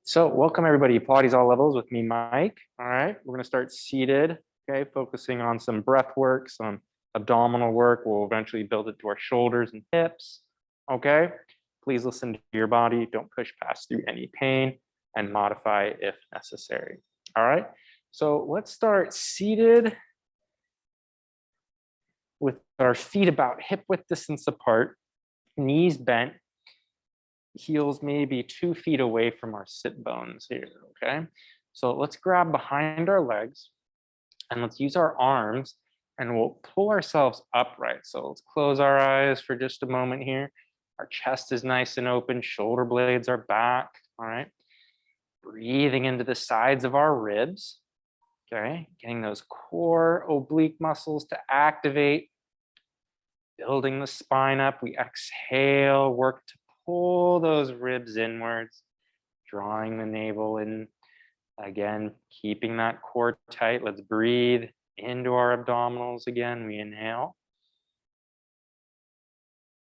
So welcome everybody to Pilates All Levels with me, Mike. All right, we're gonna start seated, okay, focusing on some breath work, some abdominal work. We'll eventually build it to our shoulders and hips, okay? Please listen to your body, don't push past through any pain, and modify if necessary, all right? So let's start seated with our feet about hip width distance apart, knees bent, heels maybe 2 feet away from our sit bones here, okay? So let's grab behind our legs and let's use our arms and we'll pull ourselves upright. So let's close our eyes for just a moment here. Our chest is nice and open, shoulder blades are back, all right? Breathing into the sides of our ribs, okay? Getting those core oblique muscles to activate, building the spine up. We exhale, work to pull those ribs inwards, drawing the navel in. Again, keeping that core tight. Let's breathe into our abdominals again. We inhale.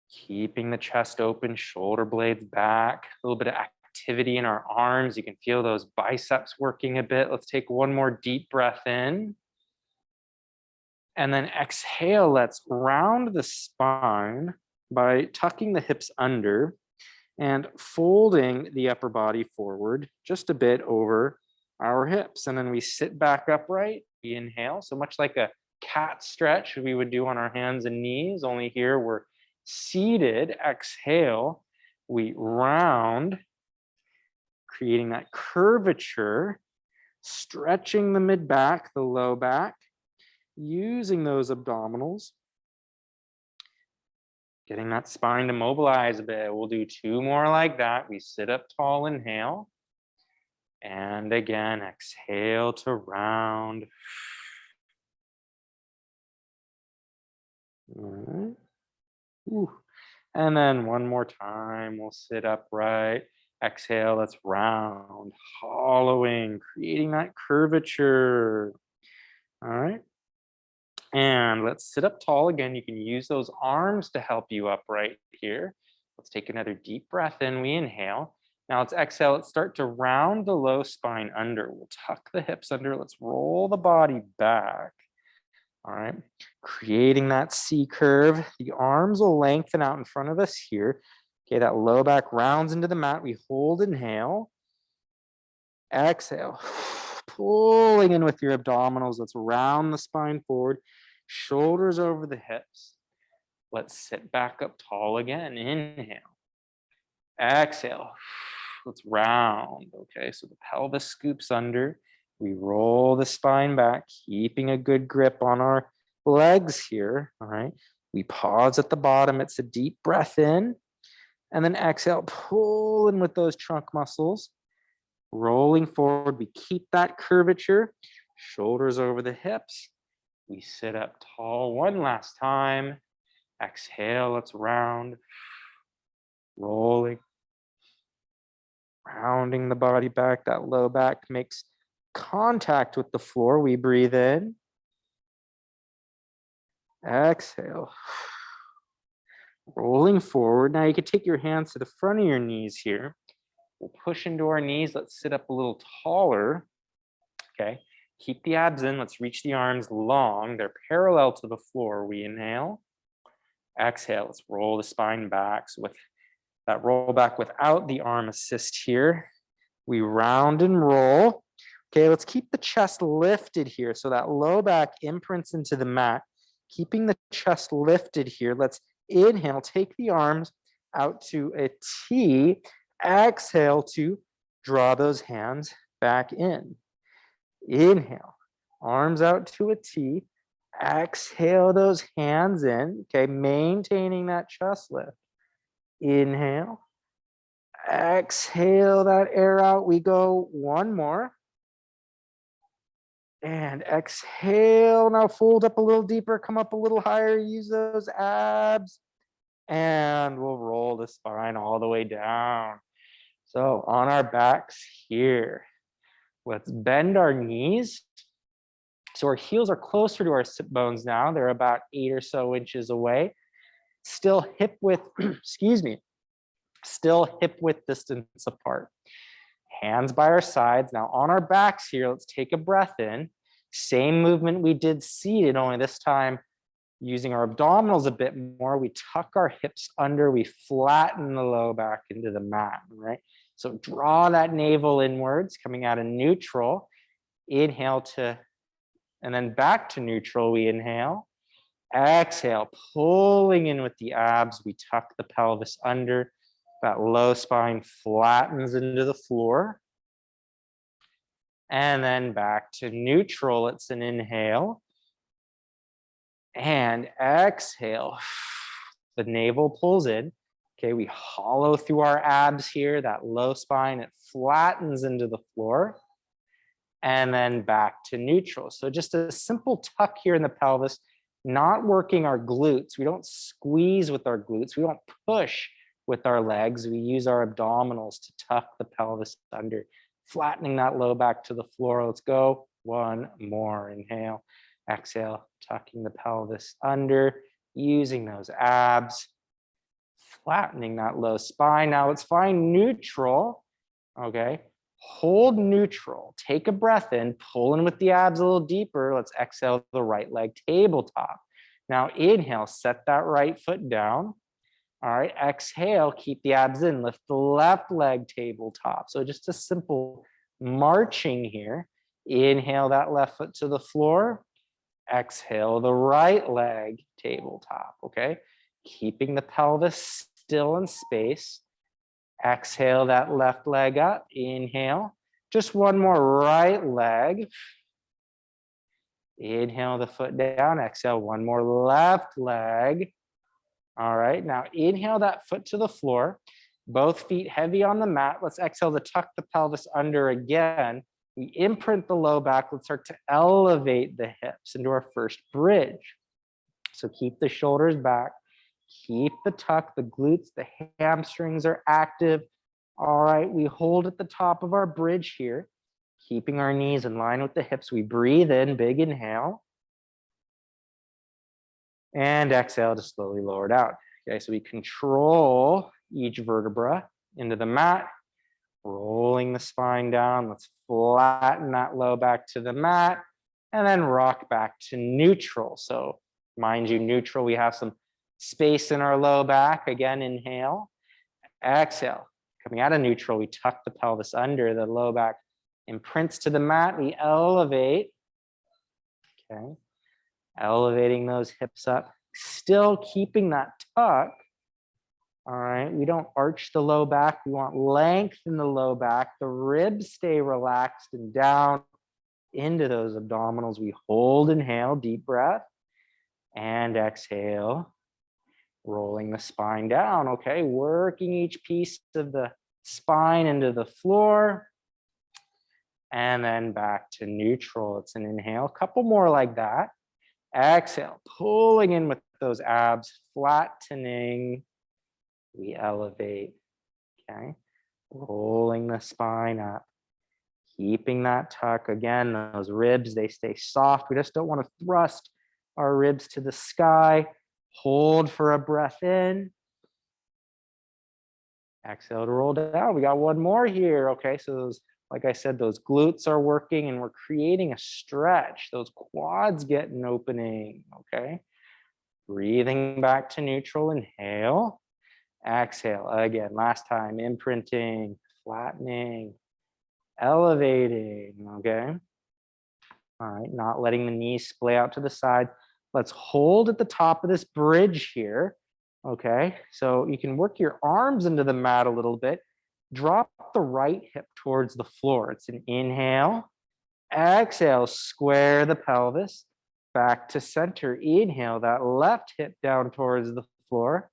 Keeping the chest open, shoulder blades back. A little bit of activity in our arms. You can feel those biceps working a bit. Let's take one more deep breath in. And then exhale, let's round the spine by tucking the hips under and folding the upper body forward just a bit over our hips. And then we sit back upright, we inhale. So much like a cat stretch we would do on our hands and knees, only here we're seated. Exhale, we round, creating that curvature, stretching the mid back, the low back, using those abdominals, getting that spine to mobilize a bit. We'll do 2 more like that. We sit up tall, inhale. And again, exhale to round. All right. Ooh. And then one more time, we'll sit upright. Exhale, let's round, hollowing, creating that curvature. All right. And let's sit up tall again. You can use those arms to help you upright here. Let's take another deep breath in. We inhale. Now let's exhale. Let's start to round the low spine under. We'll tuck the hips under. Let's roll the body back. All right. Creating that C curve. The arms will lengthen out in front of us here. Okay, that low back rounds into the mat. We hold, inhale. Exhale. Pulling in with your abdominals. Let's round the spine forward. Shoulders over the hips. Let's sit back up tall again. Inhale. Exhale. Let's round. Okay, so the pelvis scoops under. We roll the spine back, keeping a good grip on our legs here. All right. We pause at the bottom. It's a deep breath in. And then exhale, pull in with those trunk muscles. Rolling forward, we keep that curvature. Shoulders over the hips. We sit up tall one last time. Exhale, let's round. Rolling. Rounding the body back. That low back makes contact with the floor. We breathe in. Exhale. Rolling forward. Now you can take your hands to the front of your knees here. We'll push into our knees. Let's sit up a little taller. Okay. Keep the abs in. Let's reach the arms long. They're parallel to the floor. We inhale. Exhale. Let's roll the spine back. So with that roll back without the arm assist here, we round and roll. Okay, let's keep the chest lifted here. So that low back imprints into the mat. Keeping the chest lifted here. Let's inhale. Take the arms out to a T. Exhale to draw those hands back in. Inhale, arms out to a T. Exhale those hands in, okay, maintaining that chest lift. Inhale, exhale that air out. We go one more. And exhale, now fold up a little deeper, come up a little higher, use those abs. And we'll roll the spine all the way down. So on our backs here, let's bend our knees. So our heels are closer to our sit bones now. They're about 8 or so inches away. Still hip width, excuse me, still hip width distance apart. Hands by our sides. Now on our backs here, let's take a breath in. Same movement we did seated, only this time using our abdominals a bit more. We tuck our hips under, we flatten the low back into the mat, right? So draw that navel inwards, coming out of neutral. Inhale to, and then back to neutral, we inhale. Exhale, pulling in with the abs, we tuck the pelvis under. That low spine flattens into the floor. And then back to neutral, it's an inhale. And exhale, the navel pulls in. Okay, we hollow through our abs here, that low spine, it flattens into the floor. And then back to neutral. So just a simple tuck here in the pelvis, not working our glutes. We don't squeeze with our glutes. We don't push with our legs. We use our abdominals to tuck the pelvis under, flattening that low back to the floor. Let's go. One more. Inhale. Exhale, tucking the pelvis under, using those abs, flattening that low spine. Now let's find neutral. Okay. Hold neutral. Take a breath in, pull in with the abs a little deeper. Let's exhale the right leg tabletop. Now inhale, set that right foot down. All right, exhale, keep the abs in, lift the left leg tabletop. So just a simple marching here. Inhale that left foot to the floor. Exhale the right leg tabletop, okay? Keeping the pelvis still in space. Exhale that left leg up, inhale. Just one more right leg. Inhale the foot down, exhale one more left leg. All right, now inhale that foot to the floor, both feet heavy on the mat. Let's exhale to tuck the pelvis under again. We imprint the low back. Let's start to elevate the hips into our first bridge. So keep the shoulders back, keep the tuck, the glutes, the hamstrings are active. All right, we hold at the top of our bridge here, keeping our knees in line with the hips. We breathe in, big inhale. And exhale to slowly lower down. Okay, so we control each vertebra into the mat, rolling the spine down. Let's flatten that low back to the mat and then rock back to neutral. So mind you, neutral, we have some space in our low back. Again, inhale, exhale. Coming out of neutral, we tuck the pelvis under, the low back imprints to the mat, we elevate. Okay. Elevating those hips up, still keeping that tuck. All right, we don't arch the low back. We want length in the low back. The ribs stay relaxed and down into those abdominals. We hold, inhale, deep breath, and exhale, rolling the spine down. Okay, working each piece of the spine into the floor. And then back to neutral. It's an inhale, a couple more like that. Exhale, pulling in with those abs, flattening. We elevate, okay? Rolling the spine up, keeping that tuck. Again, those ribs, they stay soft. We just don't want to thrust our ribs to the sky. Hold for a breath in. Exhale to roll down. We got one more here, okay? So those, like I said, those glutes are working and we're creating a stretch. Those quads get an opening, okay? Breathing back to neutral, inhale. Exhale, again, last time, imprinting, flattening, elevating, okay? All right, not letting the knees splay out to the side. Let's hold at the top of this bridge here, okay? So you can work your arms into the mat a little bit. Drop the right hip towards the floor. It's an inhale. Exhale, square the pelvis. Back to center. Inhale, that left hip down towards the floor.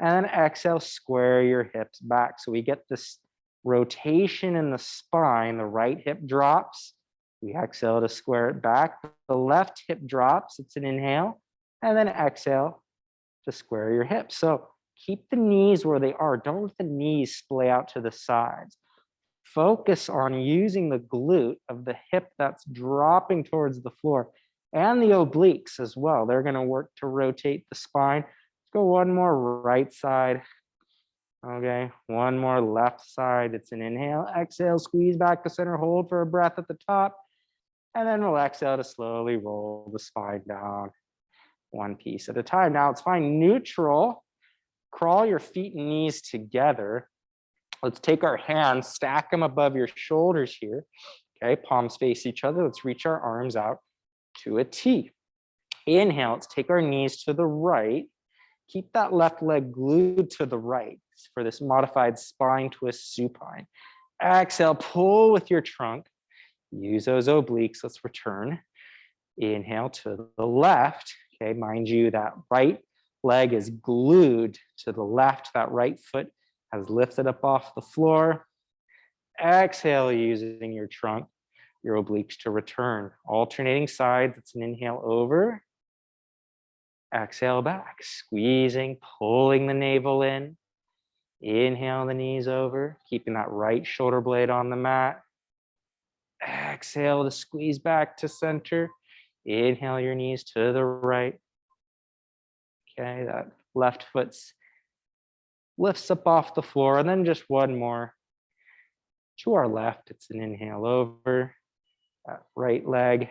And then exhale, square your hips back. So we get this rotation in the spine. The right hip drops. We exhale to square it back. The left hip drops. It's an inhale. And then exhale to square your hips. So keep the knees where they are. Don't let the knees splay out to the sides. Focus on using the glute of the hip that's dropping towards the floor and the obliques as well. They're going to work to rotate the spine. Let's go one more right side. Okay, one more left side. It's an inhale, exhale, squeeze back to center, hold for a breath at the top, and then we'll exhale to slowly roll the spine down one piece at a time. Now it's fine, neutral. Crawl your feet and knees together. Let's take our hands, stack them above your shoulders here. Okay, palms face each other. Let's reach our arms out to a T. Inhale, let's take our knees to the right. Keep that left leg glued to the right for this modified spine twist supine. Exhale, pull with your trunk. Use those obliques. Let's return. Inhale to the left. Okay, mind you, that right leg is glued to the left. That right foot has lifted up off the floor. Exhale, using your trunk, your obliques to return. Alternating sides. It's an inhale over. Exhale back, squeezing, pulling the navel in. Inhale the knees over, keeping that right shoulder blade on the mat. Exhale to squeeze back to center. Inhale your knees to the right. Okay, that left foot lifts up off the floor, and then just one more. To our left, it's an inhale over. That right leg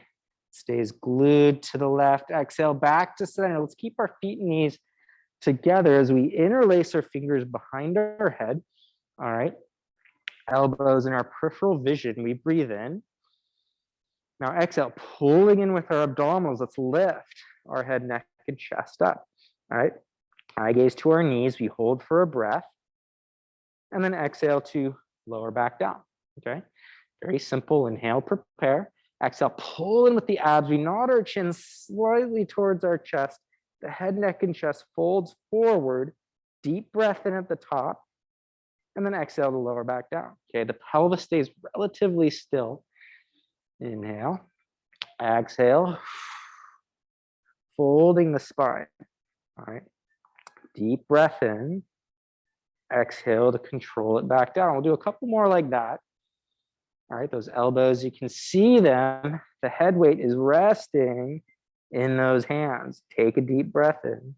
stays glued to the left. Exhale back to center. Let's keep our feet and knees together as we interlace our fingers behind our head. All right. Elbows in our peripheral vision. We breathe in. Now exhale, pulling in with our abdominals. Let's lift our head, neck, and chest up. All right. Eye gaze to our knees. We hold for a breath. And then exhale to lower back down. Okay. Very simple. Inhale, prepare. Exhale, pull in with the abs. We nod our chin slightly towards our chest. The head, neck, and chest folds forward. Deep breath in at the top. And then exhale to lower back down. Okay, the pelvis stays relatively still. Inhale. Exhale. Folding the spine. All right. Deep breath in. Exhale to control it back down. We'll do a couple more like that. All right, those elbows, you can see them. The head weight is resting in those hands. Take a deep breath in.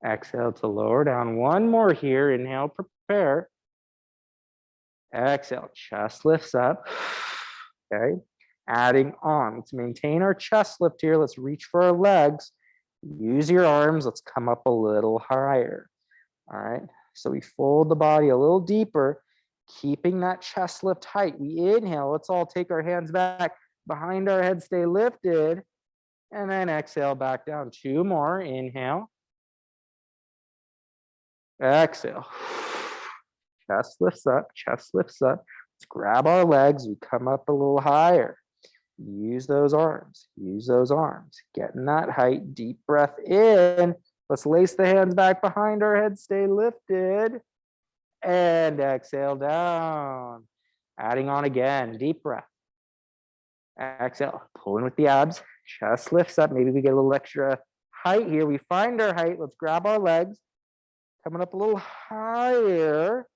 Exhale to lower down. One more here. Inhale, prepare. Exhale, chest lifts up. Okay, adding on. Let's maintain our chest lift here. Let's reach for our legs. Use your arms. Let's come up a little higher. All right, so we fold the body a little deeper, keeping that chest lift height. We inhale. Let's all take our hands back behind our head, stay lifted, and then exhale back down. Two more. Inhale. Exhale. Chest lifts up, chest lifts up. Let's grab our legs. We come up a little higher. Use those arms. Use those arms. Getting that height. Deep breath in. Let's lace the hands back behind our head. Stay lifted. And exhale down. Adding on again. Deep breath. Exhale. Pull in with the abs. Chest lifts up. Maybe we get a little extra height here. We find our height. Let's grab our legs. Coming up a little higher.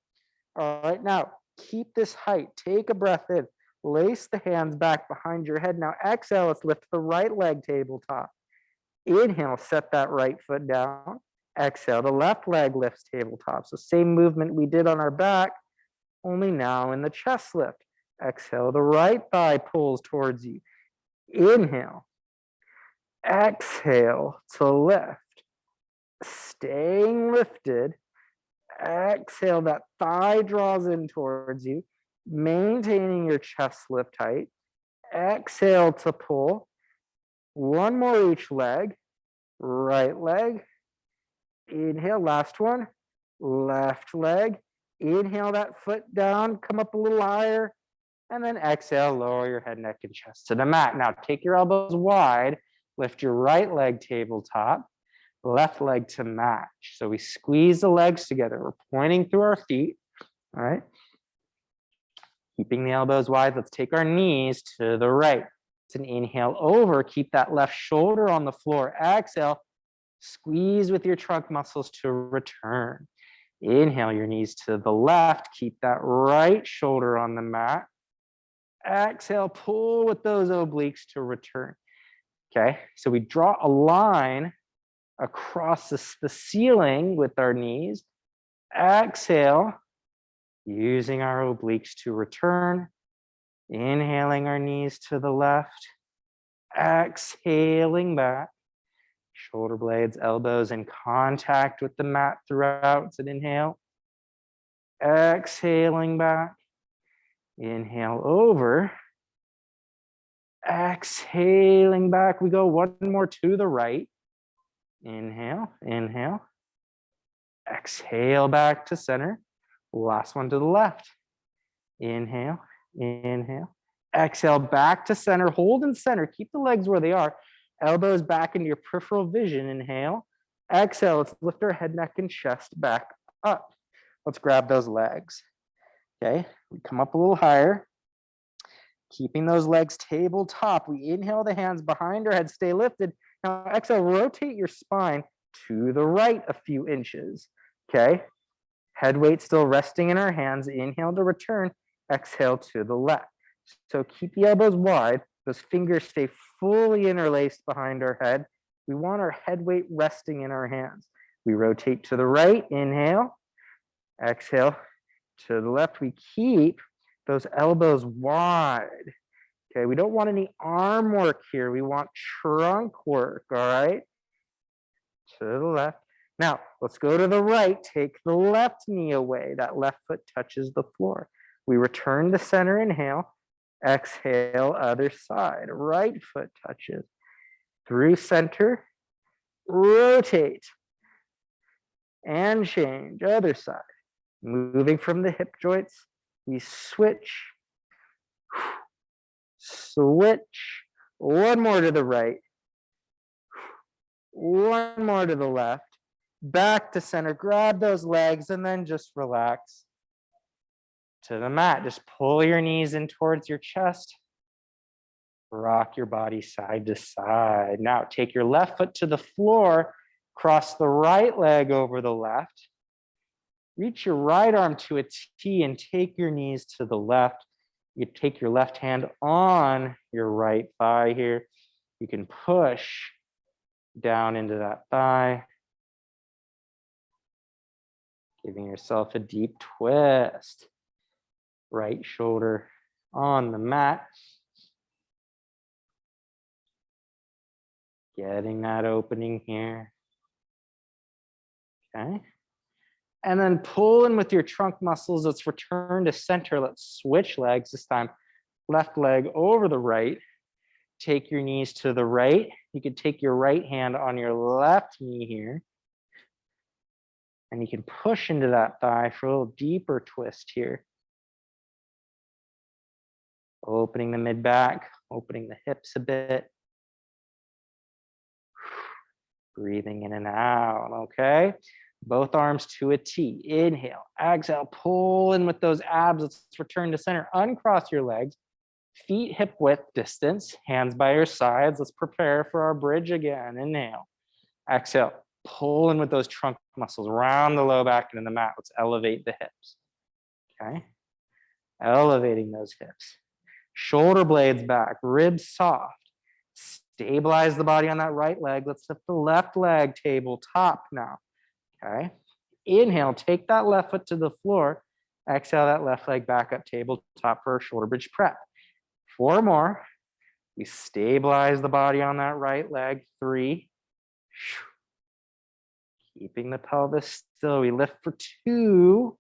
All right. Now, keep this height. Take a breath in. Lace the hands back behind your head. Now, exhale. Let's lift the right leg tabletop. Inhale. Set that right foot down. Exhale, the left leg lifts tabletop. So same movement we did on our back, only now in the chest lift. Exhale, the right thigh pulls towards you. Inhale. Exhale to lift. Staying lifted. Exhale, that thigh draws in towards you. Maintaining your chest lift height. Exhale to pull. One more each leg. Right leg. Inhale, last one. Left leg. Inhale that foot down, come up a little higher, and then exhale, lower your head, neck, and chest to the mat. Now take your elbows wide, lift your right leg tabletop, left leg to match. So we squeeze the legs together. We're pointing through our feet, all right? Keeping the elbows wide, let's take our knees to the right. It's an inhale over, keep that left shoulder on the floor. Exhale. Squeeze with your trunk muscles to return. Inhale your knees to the left. Keep that right shoulder on the mat. Exhale, pull with those obliques to return. Okay, so we draw a line across the ceiling with our knees. Exhale, using our obliques to return. Inhaling our knees to the left. Exhaling back. Shoulder blades, elbows in contact with the mat throughout. It's an inhale. Exhaling back. Inhale over. Exhaling back. We go one more to the right. Inhale, inhale. Exhale back to center. Last one to the left. Inhale, inhale. Exhale back to center. Hold in center. Keep the legs where they are. Elbows back into your peripheral vision. Inhale. Exhale. Let's lift our head, neck, and chest back up. Let's grab those legs. Okay. We come up a little higher. Keeping those legs tabletop. We inhale the hands behind our head. Stay lifted. Now exhale. Rotate your spine to the right a few inches. Okay. Head weight still resting in our hands. Inhale to return. Exhale to the left. So keep the elbows wide. Those fingers stay fully interlaced behind our head. We want our head weight resting in our hands. We rotate to the right. Inhale. Exhale to the left. We keep those elbows wide. Okay, we don't want any arm work here. We want trunk work, all right? To the left. Now, let's go to the right. Take the left knee away. That left foot touches the floor. We return to center, inhale. Exhale, other side. Right foot touches. Through center, rotate. And change, other side. Moving from the hip joints, we switch. Switch. One more to the right. One more to the left. Back to center. Grab those legs and then just relax to the mat. Just pull your knees in towards your chest. Rock your body side to side. Now take your left foot to the floor. Cross the right leg over the left. Reach your right arm to a T and take your knees to the left. You take your left hand on your right thigh here. You can push down into that thigh. Giving yourself a deep twist. Right shoulder on the mat. Getting that opening here. Okay. And then pull in with your trunk muscles. Let's return to center. Let's switch legs this time. Left leg over the right. Take your knees to the right. You can take your right hand on your left knee here. And you can push into that thigh for a little deeper twist here. Opening the mid-back, opening the hips a bit. Breathing in and out, okay? Both arms to a T. Inhale, exhale, pull in with those abs. Let's return to center. Uncross your legs. Feet hip width distance. Hands by your sides. Let's prepare for our bridge again. Inhale. Exhale. Pull in with those trunk muscles. Round the low back into the mat. Let's elevate the hips. Okay? Elevating those hips. Shoulder blades back. Ribs soft. Stabilize the body on that right leg. Let's lift the left leg tabletop now. Okay. Inhale, take that left foot to the floor. Exhale, that left leg back up tabletop for a shoulder bridge prep. 4 more. We stabilize the body on that right leg. 3. Keeping the pelvis still. We lift for 2.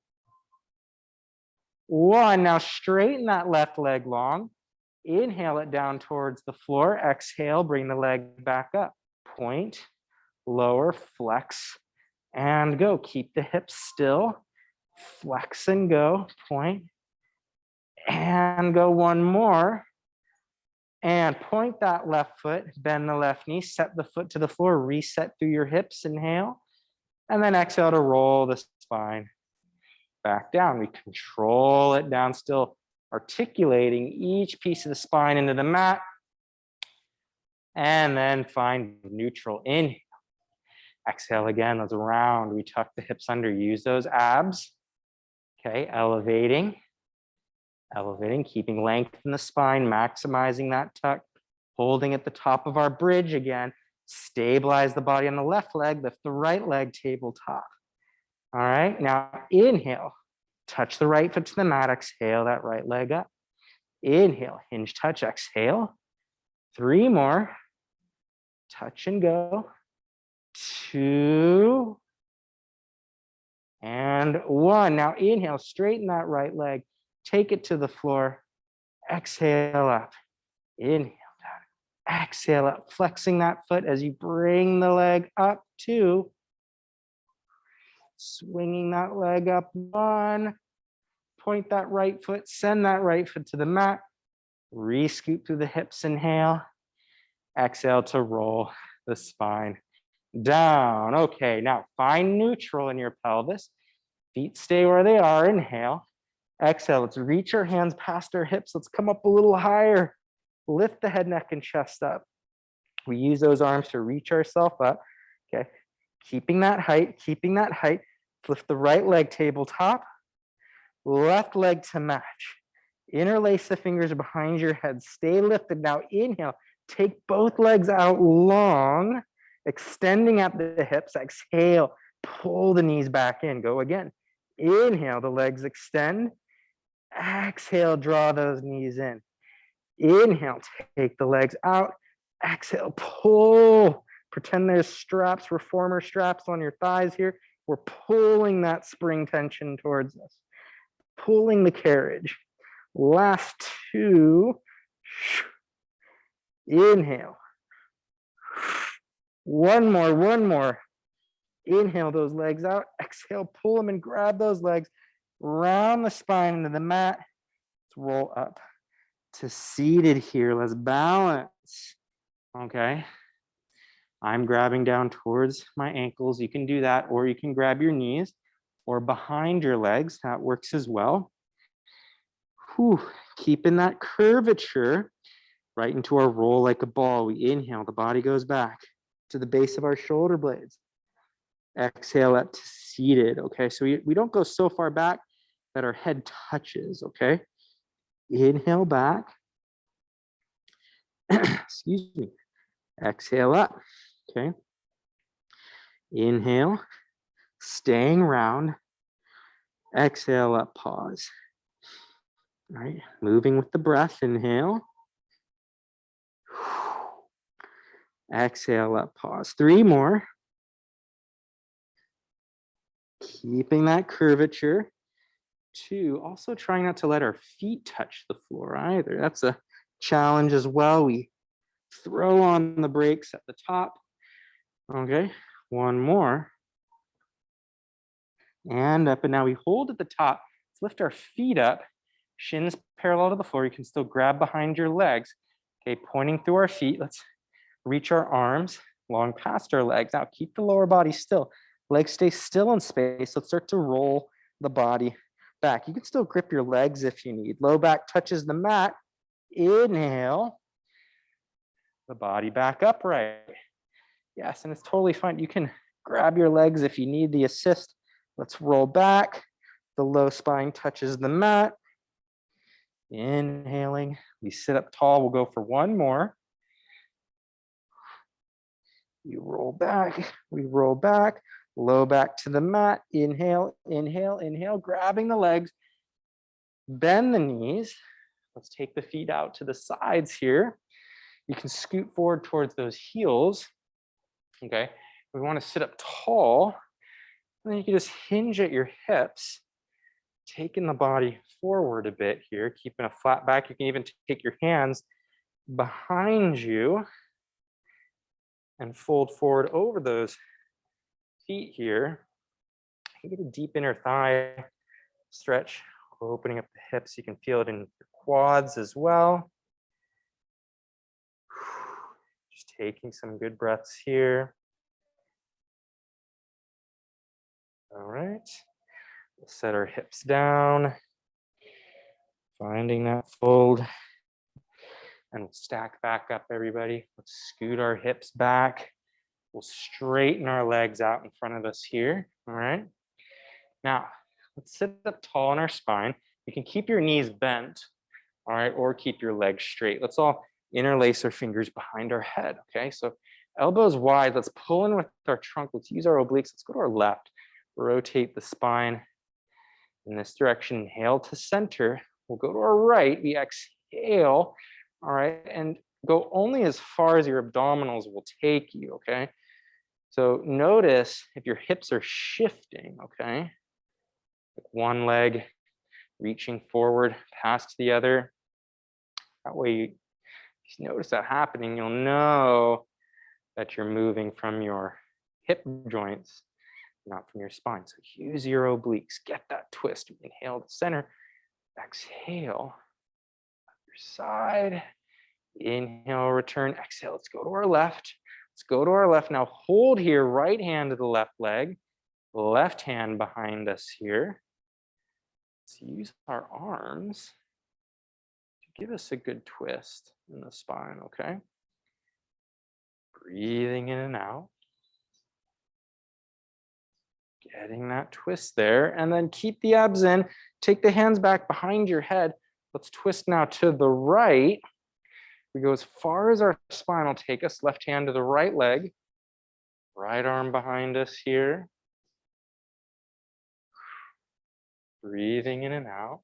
1. Now straighten that left leg long. Inhale it down towards the floor. Exhale, bring the leg back up. Point, lower, flex, and go. Keep the hips still. Flex and go. Point, and go. 1 more. And point that left foot. Bend the left knee. Set the foot to the floor. Reset through your hips. Inhale. And then exhale to roll the spine back down. We control it down still. Articulating each piece of the spine into the mat. And then find neutral. Inhale. Exhale again. Let's round. We tuck the hips under. Use those abs. Okay, elevating. Elevating, keeping length in the spine, maximizing that tuck. Holding at the top of our bridge again. Stabilize the body on the left leg. Lift the right leg tabletop. All right, now inhale, touch the right foot to the mat, exhale that right leg up. Inhale, hinge touch, exhale. 3 more, touch and go. 2 and 1. Now inhale, straighten that right leg, take it to the floor, exhale up. Inhale down, exhale up, flexing that foot as you bring the leg up. 2, swinging that leg up. 1, point that right foot, send that right foot to the mat, re-scoot through the hips, inhale, exhale to roll the spine down. Okay, now find neutral in your pelvis. Feet stay where they are, inhale. Exhale, let's reach our hands past our hips. Let's come up a little higher. Lift the head, neck, and chest up. We use those arms to reach ourselves up, okay? Keeping that height, keeping that height. Lift the right leg tabletop, left leg to match. Interlace the fingers behind your head. Stay lifted. Now inhale, take both legs out long, extending at the hips. Exhale, pull the knees back in. Go again. Inhale, the legs extend. Exhale, draw those knees in. Inhale, take the legs out. Exhale, pull. Pretend there's straps, reformer straps on your thighs here. We're pulling that spring tension towards us, pulling the carriage. Last 2. Inhale. 1 more, 1 more. Inhale those legs out. Exhale, pull them and grab those legs. Round the spine into the mat. Let's roll up to seated here. Let's balance. Okay. I'm grabbing down towards my ankles. You can do that, or you can grab your knees or behind your legs. That works as well. Whew. Keeping that curvature right into our roll like a ball. We inhale, the body goes back to the base of our shoulder blades. Exhale up to seated, okay? So we don't go so far back that our head touches, okay? Inhale back. Excuse me. Exhale up, okay? Inhale, staying round. Exhale up, pause. All right, moving with the breath, inhale. Exhale up, pause. 3 more. Keeping that curvature. 2, also trying not to let our feet touch the floor either. That's a challenge as well. We throw on the brakes at the top. Okay, 1 more. And up, and now we hold at the top. Let's lift our feet up, shins parallel to the floor. You can still grab behind your legs. Okay, pointing through our feet. Let's reach our arms long past our legs. Now keep the lower body still. Legs stay still in space. Let's start to roll the body back. You can still grip your legs if you need. Low back touches the mat. Inhale. The body back upright. Yes, and it's totally fine. You can grab your legs if you need the assist. Let's roll back. The low spine touches the mat. Inhaling. We sit up tall. We'll go for 1 more. You roll back. We roll back. Low back to the mat. Inhale, inhale, inhale. Grabbing the legs. Bend the knees. Let's take the feet out to the sides here. You can scoot forward towards those heels. Okay. We want to sit up tall. And then you can just hinge at your hips, taking the body forward a bit here, keeping a flat back. You can even take your hands behind you and fold forward over those feet here. You get a deep inner thigh stretch, opening up the hips. You can feel it in your quads as well. Just taking some good breaths here. All right, we'll set our hips down, finding that fold, and we'll stack back up, everybody. Let's scoot our hips back. We'll straighten our legs out in front of us here, all right? Now, let's sit up tall in our spine. You can keep your knees bent, all right, or keep your legs straight. Let's all interlace our fingers behind our head, okay? So elbows wide, let's pull in with our trunk. Let's use our obliques. Let's go to our left. rotate the spine in this direction. Inhale to center. We'll go to our right. We exhale, all right, and go only as far as your abdominals will take you, okay? So notice if your hips are shifting, okay? One leg reaching forward past the other. That way you notice that happening, you'll know that you're moving from your hip joints, not from your spine. So use your obliques, get that twist. Inhale to center, exhale, your side, inhale, return, exhale. Let's go to our left. Let's go to our left. Now hold here, right hand to the left leg, left hand behind us here. Let's use our arms to give us a good twist in the spine, okay? Breathing in and out. Getting that twist there, and then keep the abs in. Take the hands back behind your head. Let's twist now to the right. We go as far as our spine will take us. Left hand to the right leg. Right arm behind us here. Breathing in and out.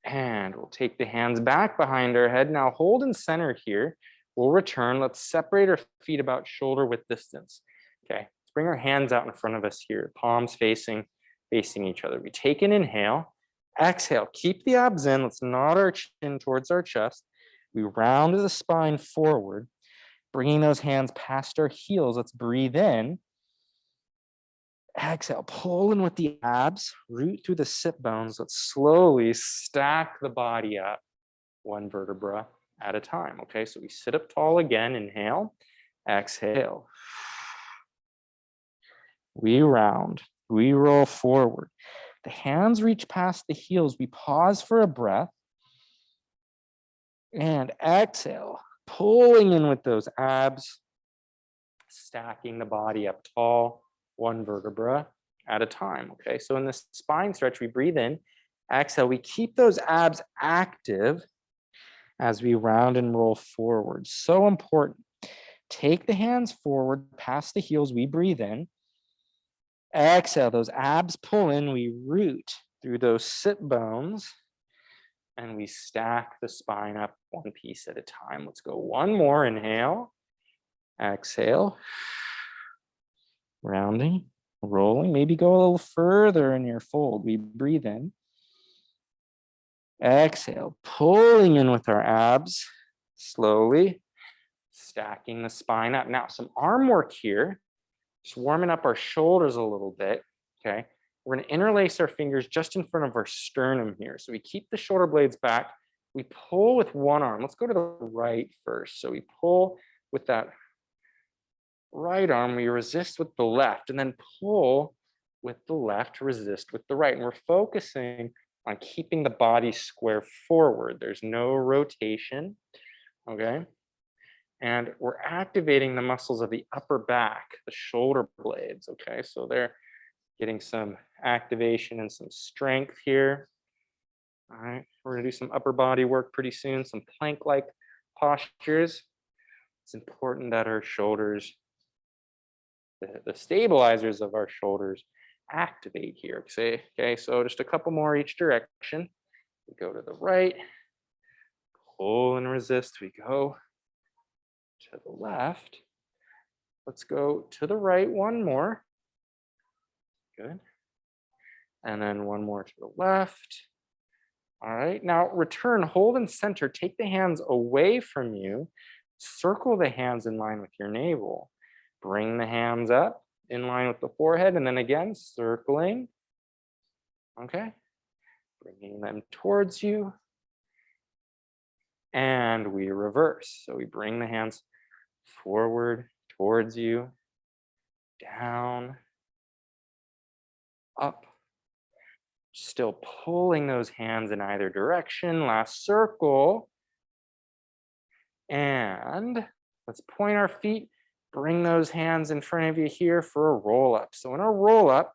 And we'll take the hands back behind our head. Now hold in center here. We'll return. Let's separate our feet about shoulder width distance. Okay, let's bring our hands out in front of us here. Palms facing each other. We take an inhale. Exhale. Keep the abs in. Let's nod our chin towards our chest. We round the spine forward, bringing those hands past our heels. Let's breathe in. Exhale, pull in with the abs, root through the sit bones. Let's slowly stack the body up, one vertebra at a time. Okay, so we sit up tall again. Inhale, exhale. We round, we roll forward. The hands reach past the heels. We pause for a breath. And exhale, pulling in with those abs, stacking the body up tall, one vertebra at a time. Okay, so in this spine stretch, we breathe in, exhale, we keep those abs active as we round and roll forward. So important. Take the hands forward past the heels, we breathe in. Exhale, those abs pull in, we root through those sit bones, and we stack the spine up one piece at a time. Let's go one more. Inhale, exhale, rounding, rolling. Maybe go a little further in your fold. We breathe in, exhale, pulling in with our abs, slowly stacking the spine up. Now, some arm work here, just warming up our shoulders a little bit, okay? We're gonna interlace our fingers just in front of our sternum here. So we keep the shoulder blades back. We pull with one arm. Let's go to the right first. So we pull with that right arm. We resist with the left, and then pull with the left, resist with the right. And we're focusing on keeping the body square forward. There's no rotation, okay? And we're activating the muscles of the upper back, the shoulder blades, okay? So they're getting some activation and some strength here. All right, we're gonna do some upper body work pretty soon, some plank-like postures. It's important that our shoulders, the stabilizers of our shoulders, activate here. Okay, so just a couple more each direction. We go to the right, pull and resist. We go to the left. Let's go to the right one more. Good. And then one more to the left. All right, now return, hold and center. Take the hands away from you. Circle the hands in line with your navel. Bring the hands up in line with the forehead, and then again, circling. Okay, bringing them towards you. And we reverse. So we bring the hands forward towards you, down, up. Still pulling those hands in either direction. Last circle. And let's point our feet, bring those hands in front of you here for a roll up. So in a roll up,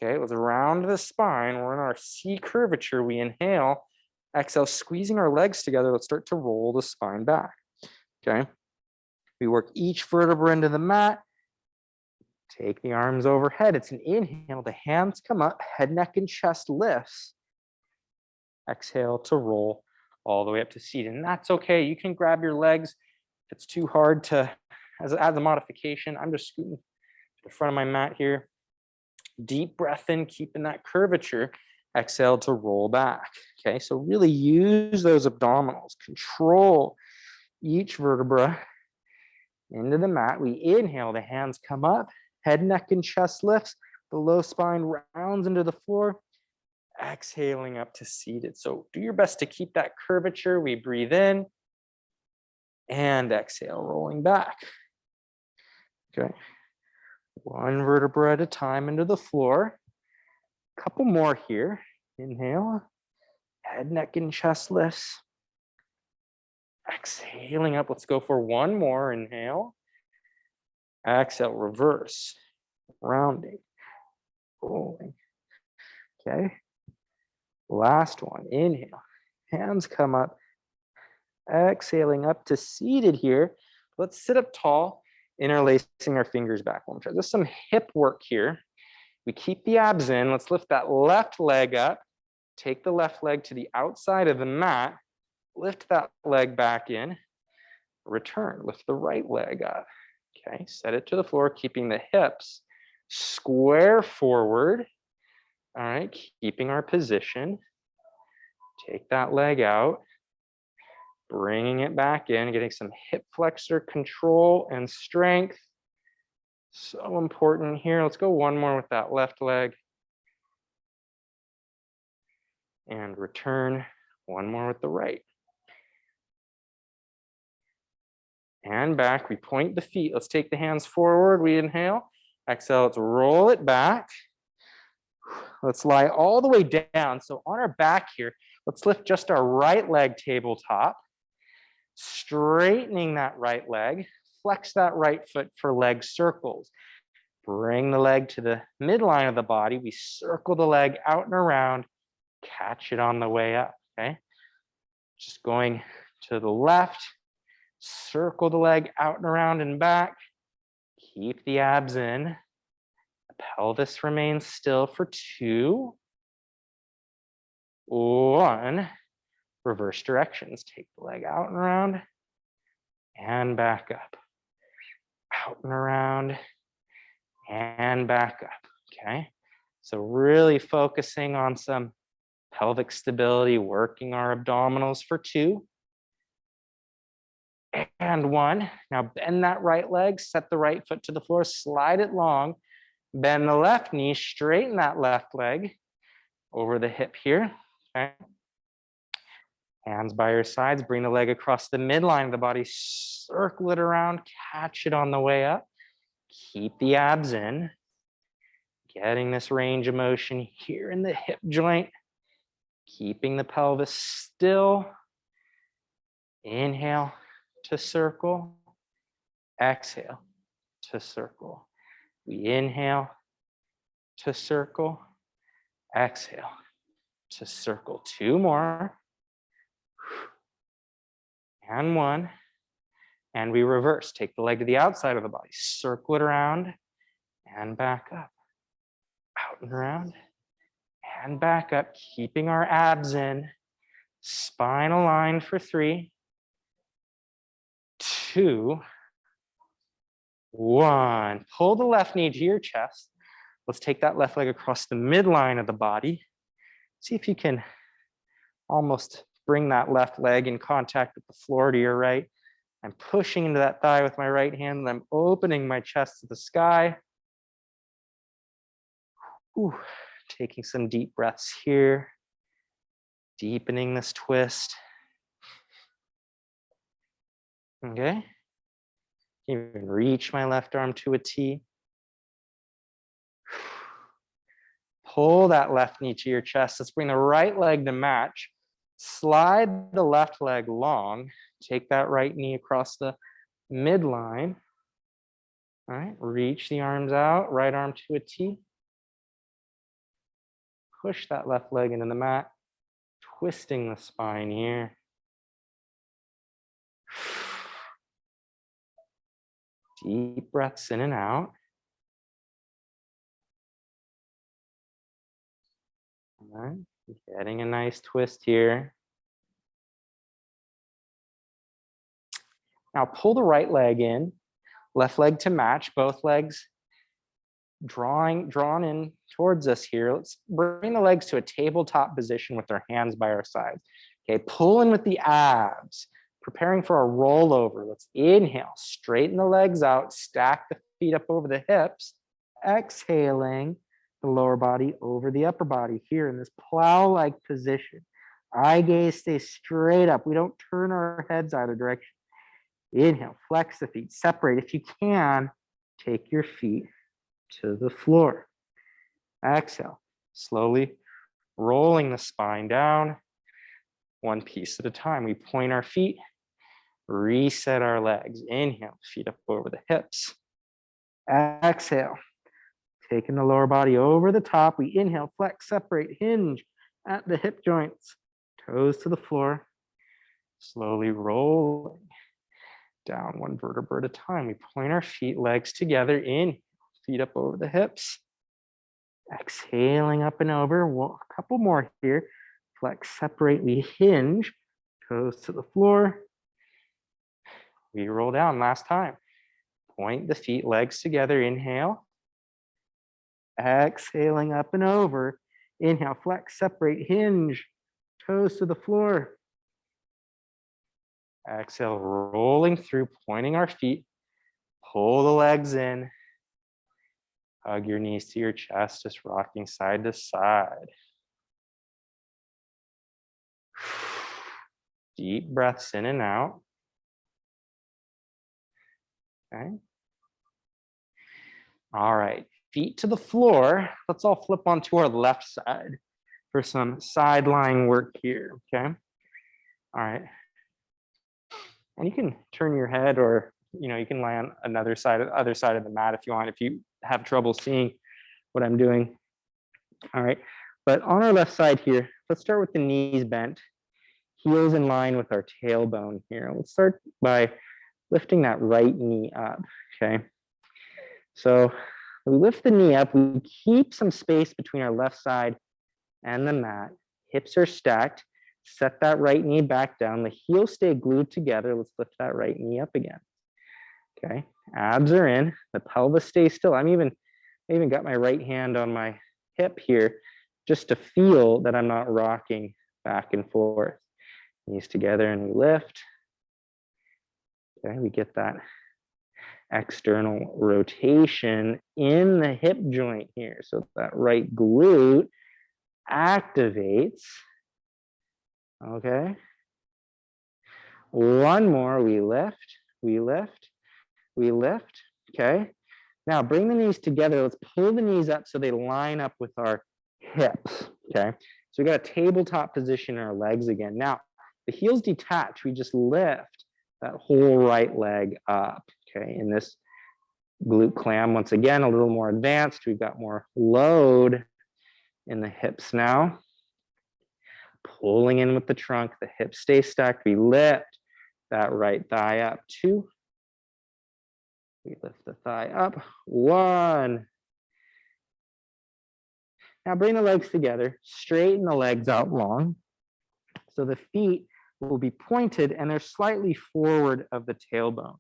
okay, let's round the spine. We're in our C curvature. We inhale, exhale, squeezing our legs together. Let's start to roll the spine back, okay? We work each vertebra into the mat. Take the arms overhead. It's an inhale. The hands come up, head, neck, and chest lifts. Exhale to roll all the way up to seated. And that's okay. You can grab your legs. If it's too hard to, as a modification, I'm just scooting to the front of my mat here. Deep breath in, keeping that curvature. Exhale to roll back. Okay, so really use those abdominals. Control each vertebra into the mat. We inhale, the hands come up, head, neck, and chest lifts. The low spine rounds into the floor. Exhaling up to seated. So do your best to keep that curvature. We breathe in and exhale, rolling back. Okay. One vertebra at a time into the floor. Couple more here. Inhale, head, neck, and chest lifts. Exhaling up. Let's go for one more. Inhale. Exhale, reverse, rounding, rolling. Okay. Last one. Inhale. Hands come up. Exhaling up to seated here. Let's sit up tall, interlacing our fingers back. Just some hip work here. We keep the abs in. Let's lift that left leg up. Take the left leg to the outside of the mat. Lift that leg back in. Return. Lift the right leg up. Okay, set it to the floor, keeping the hips square forward. All right, keeping our position. Take that leg out. Bringing it back in, getting some hip flexor control and strength. So important here. Let's go one more with that left leg. And return. One more with the right. And back. We point the feet. Let's take the hands forward. We inhale. Exhale. Let's roll it back. Let's lie all the way down. So on our back here, let's lift just our right leg tabletop. Straightening that right leg. Flex that right foot for leg circles. Bring the leg to the midline of the body. We circle the leg out and around. Catch it on the way up, okay? Just going to the left. Circle the leg out and around and back. Keep the abs in. The pelvis remains still for 2. 1. Reverse directions. Take the leg out and around and back up. Out and around and back up, okay? So really focusing on some pelvic stability, working our abdominals for 2. And 1. Now bend that right leg, set the right foot to the floor, slide it long, bend the left knee, straighten that left leg over the hip here, okay? Hands by your sides, bring the leg across the midline of the body, circle it around, catch it on the way up. Keep the abs in, getting this range of motion here in the hip joint, keeping the pelvis still. Inhale to circle, exhale to circle. We inhale to circle, exhale to circle. 2 more. And 1. And we reverse. Take the leg to the outside of the body. Circle it around and back up. Out and around and back up. Keeping our abs in. Spine aligned for 3. 2. 1. Pull the left knee to your chest. Let's take that left leg across the midline of the body. See if you can almost bring that left leg in contact with the floor to your right. I'm pushing into that thigh with my right hand, and I'm opening my chest to the sky. Ooh, taking some deep breaths here. Deepening this twist. Okay. Even reach my left arm to a T. Pull that left knee to your chest. Let's bring the right leg to match. Slide the left leg long. Take that right knee across the midline. All right, reach the arms out, right arm to a T. Push that left leg into the mat, twisting the spine here. Deep breaths in and out. All right, getting a nice twist here. Now pull the right leg in, left leg to match, both legs drawn in towards us here. Let's bring the legs to a tabletop position with our hands by our sides. Okay, pull in with the abs, preparing for a rollover. Let's inhale, straighten the legs out, stack the feet up over the hips, exhaling the lower body over the upper body here in this plow-like position. Eye gaze stays straight up. We don't turn our heads either direction. Inhale, flex the feet, separate. If you can, take your feet to the floor. Exhale, slowly rolling the spine down, one piece at a time. We point our feet, reset our legs. Inhale, feet up over the hips. Exhale, taking the lower body over the top. We inhale, flex, separate, hinge at the hip joints, toes to the floor. Slowly rolling down one vertebra at a time. We point our feet, legs together. Inhale, feet up over the hips. Exhaling up and over. A couple more here. Flex, separate, we hinge, toes to the floor. We roll down last time. Point the feet, legs together. Inhale. Exhaling up and over. Inhale, flex, separate, hinge, toes to the floor. Exhale, rolling through, pointing our feet. Pull the legs in. Hug your knees to your chest, just rocking side to side. Deep breaths in and out. Okay. All right, feet to the floor. Let's all flip onto our left side for some side lying work here, okay? All right. And you can turn your head, or you can lie on other side of the mat if you want, if you have trouble seeing what I'm doing. All right, but on our left side here, let's start with the knees bent, heels in line with our tailbone here. Let's start by lifting that right knee up, okay? So we lift the knee up, we keep some space between our left side and the mat. Hips are stacked. Set that right knee back down. The heels stay glued together. Let's lift that right knee up again. Okay, abs are in. The pelvis stays still. I even got my right hand on my hip here just to feel that I'm not rocking back and forth. Knees together and we lift. Okay, we get that external rotation in the hip joint here. So that right glute activates. Okay. One more, we lift, we lift, we lift. Okay. Now bring the knees together. Let's pull the knees up so they line up with our hips. Okay. So we got a tabletop position in our legs again. Now the heels detach. We just lift that whole right leg up. Okay. In this glute clam, once again, a little more advanced. We've got more load in the hips now. Pulling in with the trunk, the hips stay stacked. We lift that right thigh up. 2. We lift the thigh up. 1. Now bring the legs together. Straighten the legs out long. So the feet will be pointed and they're slightly forward of the tailbone.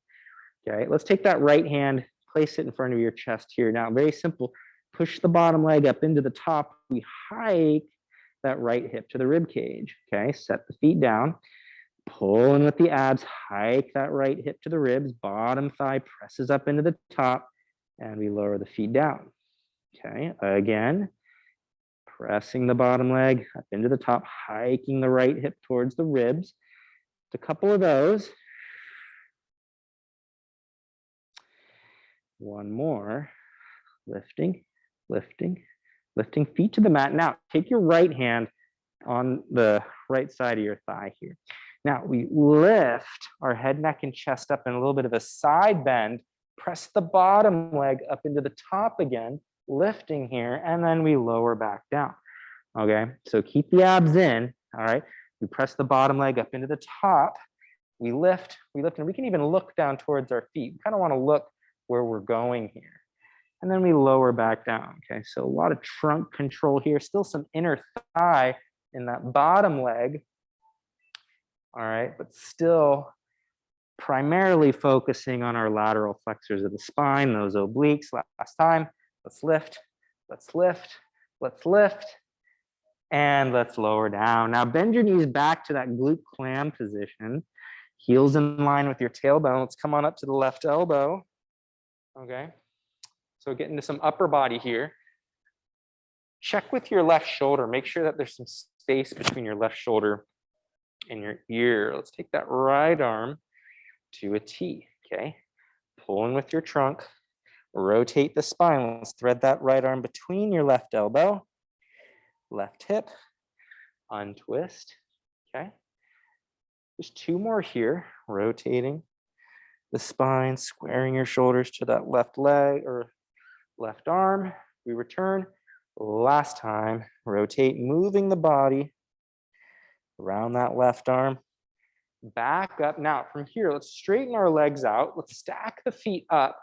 Okay, let's take that right hand, place it in front of your chest here. Now, very simple. Push the bottom leg up into the top. We hike that right hip to the rib cage. Okay, set the feet down. Pull in with the abs. Hike that right hip to the ribs. Bottom thigh presses up into the top. And we lower the feet down. Okay, again. Pressing the bottom leg up into the top. Hiking the right hip towards the ribs. A couple of those. One more. Lifting, lifting, lifting feet to the mat. Now, take your right hand on the right side of your thigh here. Now, we lift our head, neck, and chest up in a little bit of a side bend. Press the bottom leg up into the top again, lifting here, and then we lower back down. Okay, so keep the abs in, all right? We press the bottom leg up into the top. We lift, and we can even look down towards our feet. We kind of want to look where we're going here. And then we lower back down, okay? So a lot of trunk control here, still some inner thigh in that bottom leg, all right? But still primarily focusing on our lateral flexors of the spine, those obliques. Last time, let's lift, let's lift, let's lift, and let's lower down. Now bend your knees back to that glute clam position, heels in line with your tailbone. Let's come on up to the left elbow, okay? So get into some upper body here. Check with your left shoulder. Make sure that there's some space between your left shoulder and your ear. Let's take that right arm to a T, okay? Pulling with your trunk. Rotate the spine. Let's thread that right arm between your left elbow, left hip, untwist, okay? Just 2 more here. Rotating the spine, squaring your shoulders to that left leg or left arm. We return. Last time, rotate, moving the body around that left arm. Back up. Now from here, let's straighten our legs out. Let's stack the feet up.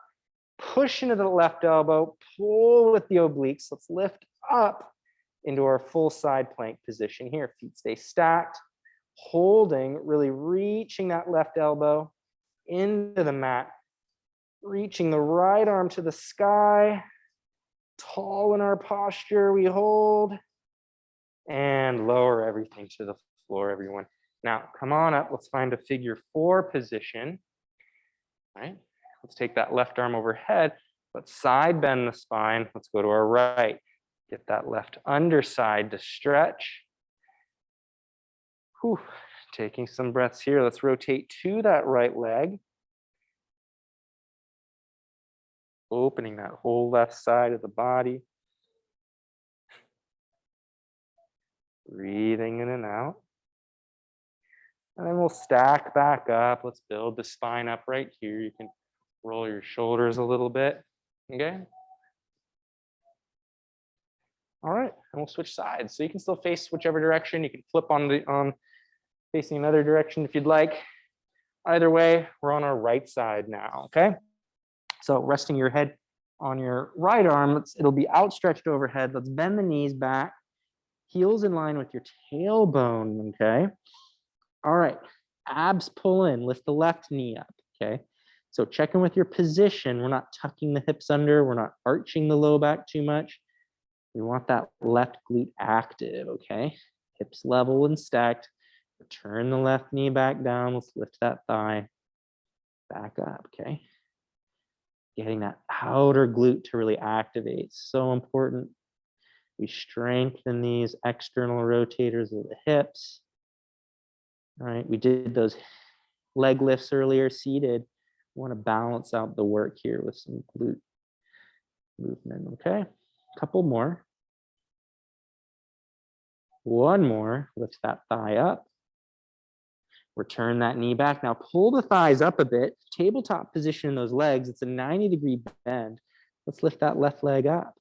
Push into the left elbow. Pull with the obliques. Let's lift up into our full side plank position here. Feet stay stacked. Holding, really reaching that left elbow into the mat. Reaching the right arm to the sky. Tall in our posture, we hold. And lower everything to the floor, everyone. Now, come on up. Let's find a figure 4 position. All right. Let's take that left arm overhead. Let's side bend the spine. Let's go to our right. Get that left underside to stretch. Whew. Taking some breaths here. Let's rotate to that right leg. Opening that whole left side of the body. Breathing in and out. And then we'll stack back up. Let's build the spine up right here. You can roll your shoulders a little bit, okay? All right, and we'll switch sides. So you can still face whichever direction. You can flip on facing another direction if you'd like. Either way, we're on our right side now, okay? So resting your head on your right arm, it'll be outstretched overhead. Let's bend the knees back, heels in line with your tailbone, okay? All right, abs pull in, lift the left knee up, okay? So check in with your position. We're not tucking the hips under. We're not arching the low back too much. We want that left glute active, okay? Hips level and stacked. Turn the left knee back down. Let's lift that thigh back up, okay? Getting that outer glute to really activate. So important. We strengthen these external rotators of the hips. All right, we did those leg lifts earlier, seated. We want to balance out the work here with some glute movement, okay? A couple more. One more, lift that thigh up. Return that knee back. Now pull the thighs up a bit. Tabletop position in those legs. It's a 90-degree bend. Let's lift that left leg up.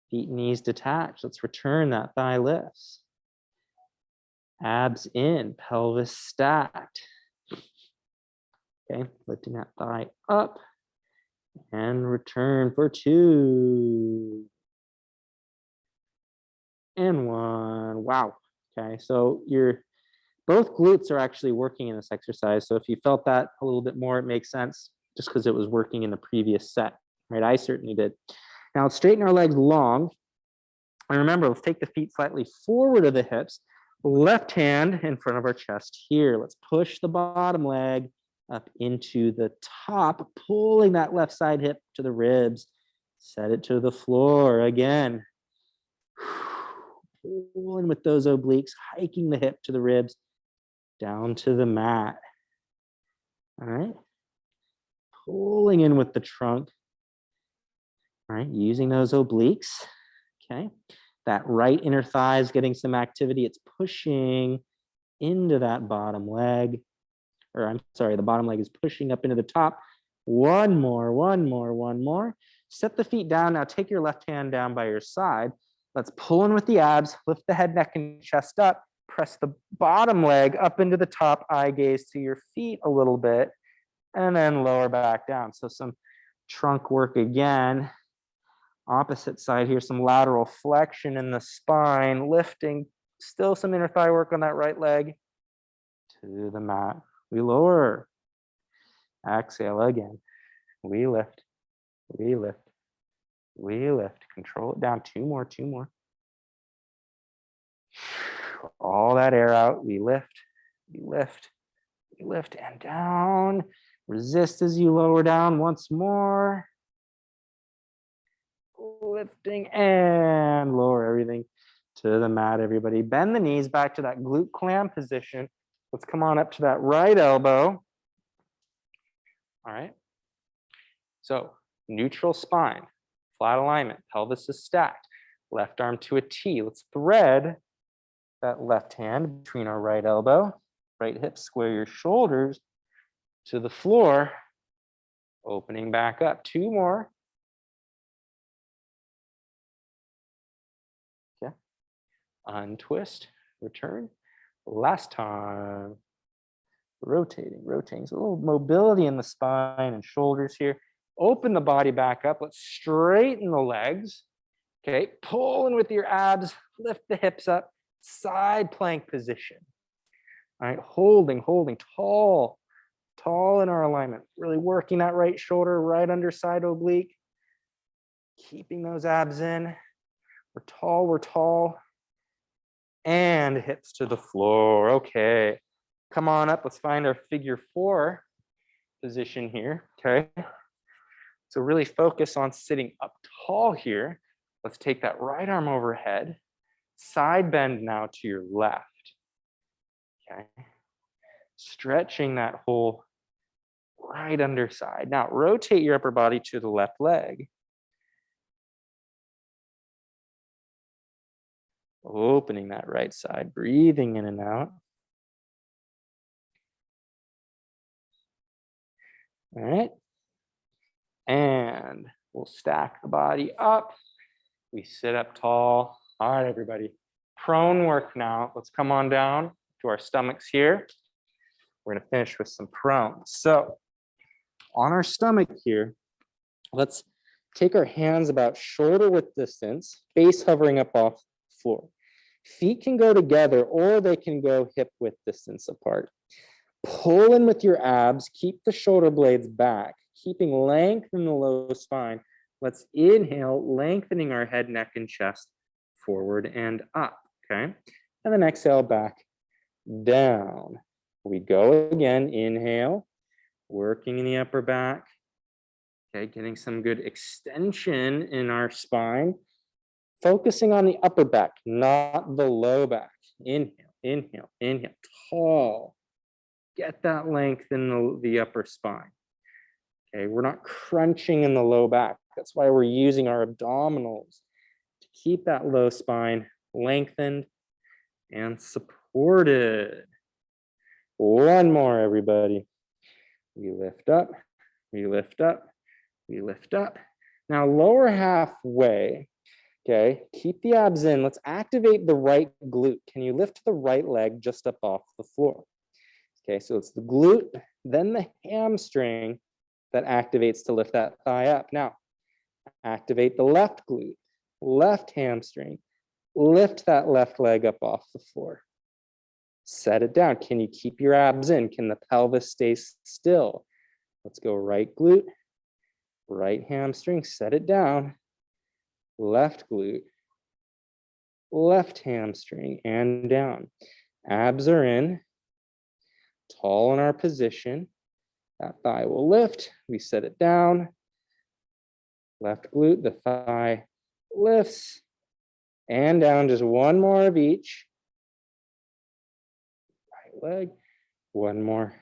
Feet and knees detached. Let's return that thigh lifts. Abs in, pelvis stacked. Okay, lifting that thigh up and return for 2 and 1. Wow. Okay, so both glutes are actually working in this exercise. So if you felt that a little bit more, it makes sense just because it was working in the previous set, right? I certainly did. Now let's straighten our legs long. And remember, let's take the feet slightly forward of the hips. Left hand in front of our chest here. Let's push the bottom leg up into the top, pulling that left side hip to the ribs. Set it to the floor again. Pulling with those obliques, hiking the hip to the ribs, down to the mat. All right. Pulling in with the trunk. All right, using those obliques. Okay. That right inner thigh is getting some activity. It's pushing into that bottom leg. Or I'm sorry, the bottom leg is pushing up into the top. One more. Set the feet down. Now take your left hand down by your side. Let's pull in with the abs, lift the head, neck, and chest up. Press the bottom leg up into the top, eye gaze to your feet a little bit, and then lower back down. So some Trunk work again. Opposite side here, some lateral flexion in the spine, lifting, still some inner thigh work on that right leg. To the mat. We lower. Exhale again. We lift. We lift. We lift. Control it down. Two more. All that air out. We lift. We lift. We lift and down. Resist as you lower down once more. Lifting and lower everything to the mat, everybody. Bend the knees back to that glute clamp position. Let's come on up to that right elbow. All right. So neutral spine, flat alignment, pelvis is stacked, left arm to a T. Let's thread that left hand between our right elbow, right hip, square your shoulders to the floor, opening back up. Two more. Okay. Untwist, return. Last time. Rotating. So a little mobility in the spine and shoulders here. Open the body back up. Let's straighten the legs. Okay, pull in with your abs, lift the hips up, side plank position. All right, holding, tall in our alignment. Really working that right shoulder, right underside oblique. Keeping those abs in. We're tall. And hips to the floor. Okay. Come on up, let's find our figure 4 position here, okay? So really focus on sitting up tall here. Let's take that right arm overhead, side bend now to your left, okay? Stretching that whole right underside. Now rotate your upper body to the left leg. Opening that right side, breathing in and out. All right, and we'll stack the body up. We sit up tall. All right, everybody. Prone work now. Let's come on down to our stomachs here. We're gonna finish with some prone. So on our stomach here, let's take our hands about shoulder width distance, face hovering up off the floor. Feet can go together or they can go hip width distance apart. Pull in with your abs, keep the shoulder blades back, keeping length in the low spine. Let's inhale, lengthening our head, neck, and chest forward and up, okay? And then exhale back, down. We go again, inhale, working in the upper back, okay? Getting some good extension in our spine. Focusing on the upper back, not the low back. Inhale, tall. Get that length in the upper spine. Okay, we're not crunching in the low back. That's why we're using our abdominals to keep that low spine lengthened and supported. One more, everybody. We lift up, we lift up, we lift up. Now lower halfway, okay, keep the abs in. Let's activate the right glute. Can you lift the right leg just up off the floor? Okay, so it's the glute, then the hamstring that activates to lift that thigh up. Now, activate the left glute, left hamstring, lift that left leg up off the floor. Set it down. Can you keep your abs in? Can the pelvis stay still? Let's go right glute, right hamstring, set it down, left glute, left hamstring, and down. Abs are in. Tall in our position. That thigh will lift. We set it down. Left glute, the thigh lifts and down. Just one more of each. Right leg, one more.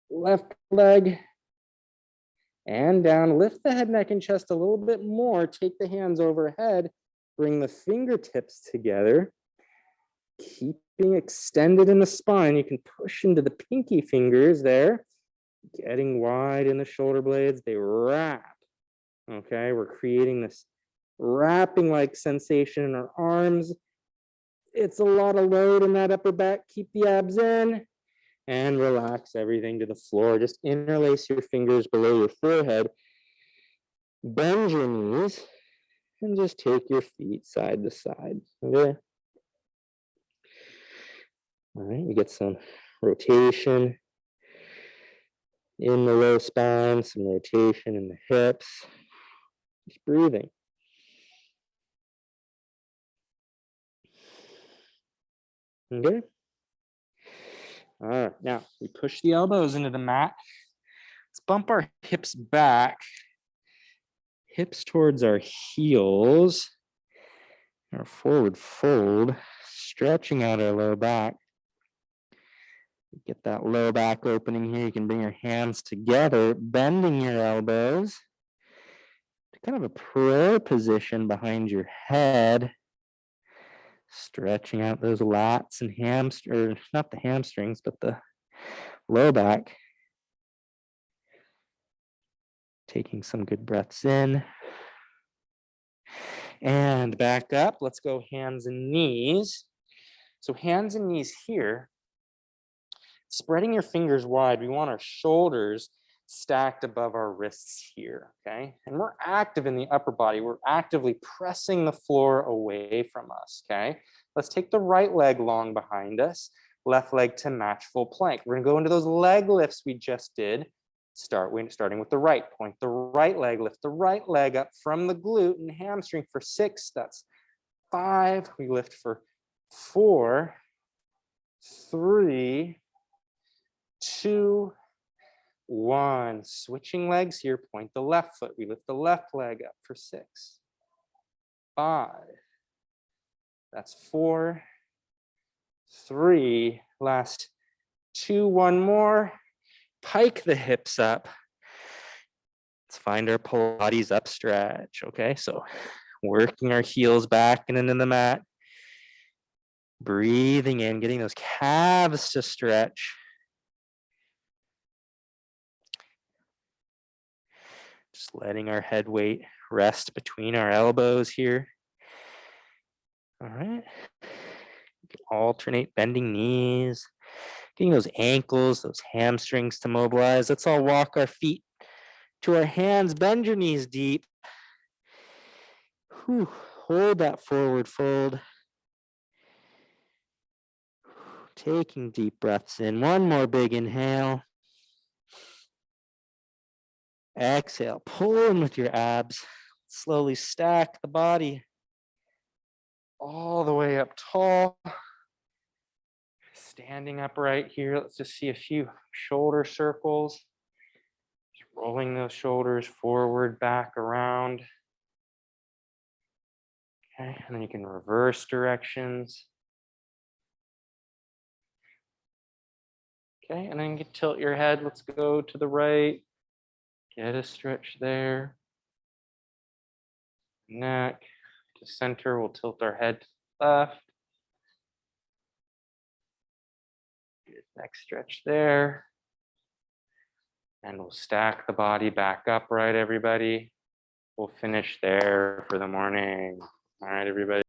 Left leg and down. Lift the head, neck, and chest a little bit more. Take the hands overhead. Bring the fingertips together. Keeping extended in the spine. You can push into the pinky fingers there. Getting wide in the shoulder blades. They wrap. Okay, we're creating this wrapping like sensation in our arms. It's a lot of load in that upper back. Keep the abs in and relax everything to the floor. Just interlace your fingers below your forehead. Bend your knees and just take your feet side to side. Okay. All right, you get some rotation in the low spine, some rotation in the hips. Just breathing. Okay. All right, now we push the elbows into the mat. Let's bump our hips back, hips towards our heels, our forward fold, stretching out our low back. Get that low back opening here. You can bring your hands together, bending your elbows to kind of a prayer position behind your head. Stretching out those lats and hamstrings, not the hamstrings, but the low back. Taking some good breaths in. And back up. Let's go hands and knees. So hands and knees here. Spreading your fingers wide. We want our shoulders stacked above our wrists here, okay? And we're active in the upper body. We're actively pressing the floor away from us, okay? Let's take the right leg long behind us, left leg to match full plank. We're gonna go into those leg lifts we just did. Starting with the right. Point the right leg, lift the right leg up from the glute and hamstring for 6. That's 5. We lift for 4, 3, 2, 1. Switching legs here, point the left foot. We lift the left leg up for 6, 5. That's 4, 3. Last 2, 1 more. Pike the hips up. Let's find our Pilates up stretch, okay? So working our heels back and into the mat. Breathing in, getting those calves to stretch. Just letting our head weight rest between our elbows here. All right. Alternate bending knees, getting those ankles, those hamstrings to mobilize. Let's all walk our feet to our hands. Bend your knees deep. Whew. Hold that forward fold. Taking deep breaths in. One more big inhale. Exhale. Pull in with your abs. Slowly stack the body all the way up tall. Standing upright here. Let's just see a few shoulder circles. Just rolling those shoulders forward, back, around. Okay, and then you can reverse directions. Okay, and then you can tilt your head. Let's go to the right. Get a stretch there. Neck to center. We'll tilt our head to the left. Next stretch there. And we'll stack the body back upright, everybody. We'll finish there for the morning. All right, everybody.